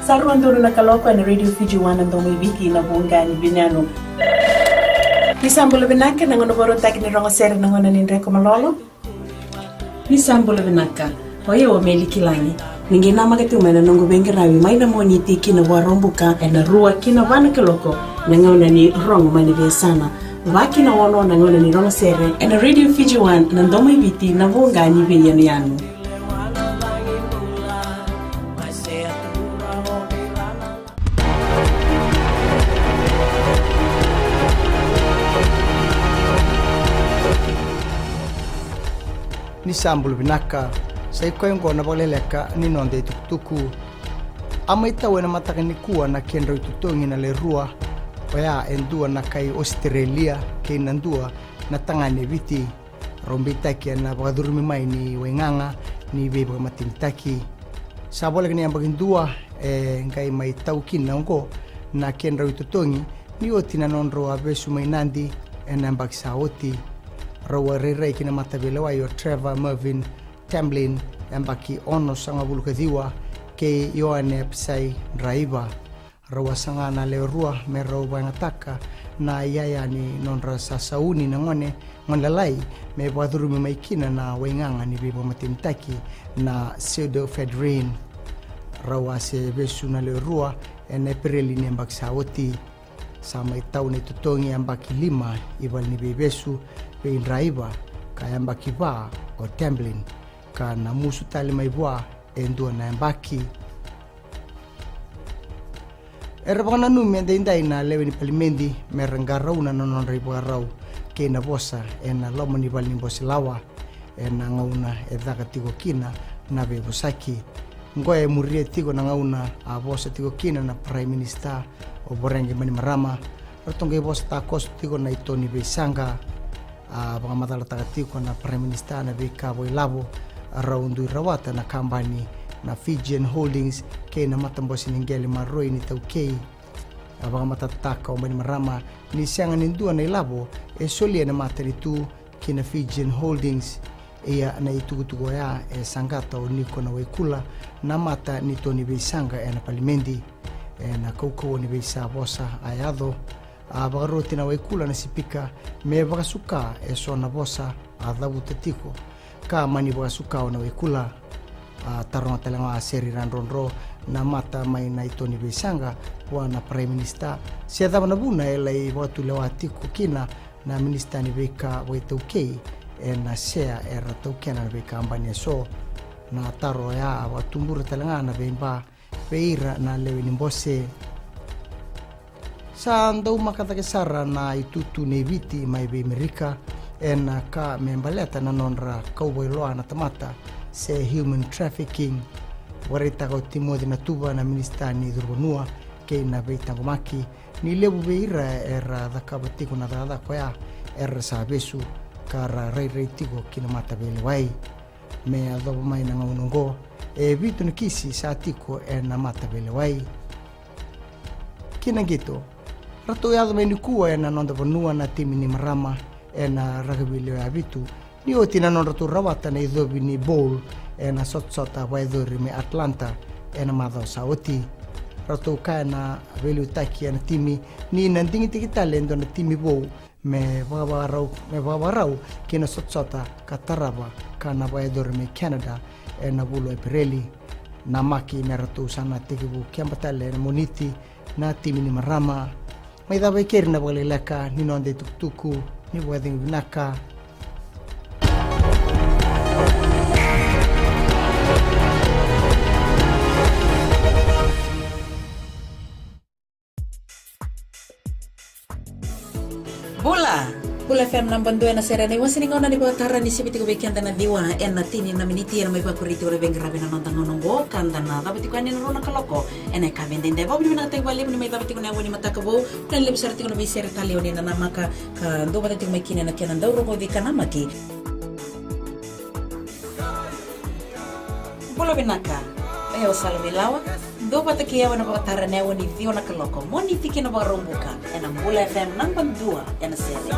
Saruandoro na kaloko na Radio Fiji 1 andong may wiki na buongani binano. Nisambula binaka na ngono boro taki ni rongo sere na ngona nindre ko malolo. Nisambula binaka hoye wa meli kilangi. Ningi na magati umena nungu bengi rawi mai na moni tiki na warombuka na rua kina wana kaloko na ngona ni rongo mani besana. Waki na wono na ngona ni rongo sere na Radio Fiji 1 na ndong may wiki na buongani binano yanu. Nisambulu binaka sa ikoy na vakaleleka ni nonde tukutuku ama itawe na matakani kuwa na kenro tutungi na lerua waya endua na kai Australia kay nandua na tangane viti rombitaki na bakadurumi mai ni wenganga ni beba matimtaki sa bola kani ambagindua ngai mai taukin na ngo na kenro tutungi ni oti na nonro abesu mai nandi enambak saoti rawa rei kina matabele wa yo Trevor Mervyn Tamlin ambaki ono sanga bulukadiwa ke yoane psai raiva rawa sanga na lerua mero bangataka na yaya ni nonra sasauni na ngone ngonlalai me baduru me maikina na wenganga ni bibo matimtaki na pseudo fedrin rawa se besu na lerua en April ni ambak saoti sama itau ni tutongi ambaki 5 ibal ni bebesu pein raiva kaya ambaki ba o Tamlin ka na musu tali mai bua endua na ambaki erbana nu mende indai na leweni palimendi merengarau na non ribarau ke na bosa na lomoni balni bosilawa na ngauna edaka tigo kina na bebosaki ngoe murie tigo na ngauna a bosa tigo kina na prime minister o borenge mani marama rotonge bosa ta kos tigo na itoni besanga banga matala takatiko na prime minister na beka boilabo raundu rawata na kambani na Fijian Holdings ke na matambosi ningeli maroi ni taukei banga matataka o mani marama ni sianga nindua na ilabo solia na matari tu ke na Fijian Holdings ia na itugutugo ya sangata o niko na waikula na mata ni toni beisanga na palimendi na kauko ni beisa bosa ayado bagaroti na waikula na sipika me bagasuka so na bosa adabu tatiko ka mani bagasuka na waikula tarong talanga seri randronro na mata mai na itoni besanga wa na prime minister sia daba na buna elai watu lewatiko kina na minister ni beka waitokei na sea era tokena na beka ambani so na taro ya watumbura talanga na bemba beira na leweni mbose sa andau makatakesara na itutu neviti mai be Amerika na ka membaleta na nonra cowboy loa na tamata se human trafficking warita ko timodi na tuba na ministani durbanua ke na beitangomaki ni lebu beira era dakabatiko na dada ko ya era sabesu kara rei tigo kina mata bele wai me adobo mai na ngongo vitu nikisi sa tiko na mata bele wai kina gitu rato yado mai nikua na nonda vanua na timi ni marama na rugby ya vitu ni oti na nonda tu rawata na idobi ni bowl na sotsota waidori me Atlanta na madho saoti rato ka na velu taki na timi ni nandingi tikitale ndo na timi bowl me babarau kina sotsota kataraba kana waidori me Canada na bulu Pirelli na maki na rato sana tikibu kiambatale na moniti na timi ni marama mai da baker na vakaleleka ni nonde tukutuku ni wading binaka Bula FM nang banduan na serena iwan siningaw na ni Batara ni Sibiti ko bekian na diwa na tini na miniti na may paborito na bengrabe na nonton nonongo kanda na dapat ko anin rona kaloko ena kamen din debo ni na tayo wali ni may dapat ko na wani matakabo na lib sarti ko na bisere talio ni na namaka ka do batat ko may kina na kinan daw ro di kanamaki Bula binaka ayo salamilawa do batat kiya na Batara na wani dio na kaloko moni tiki na barumbuka ena Bula FM nang bandua ena serena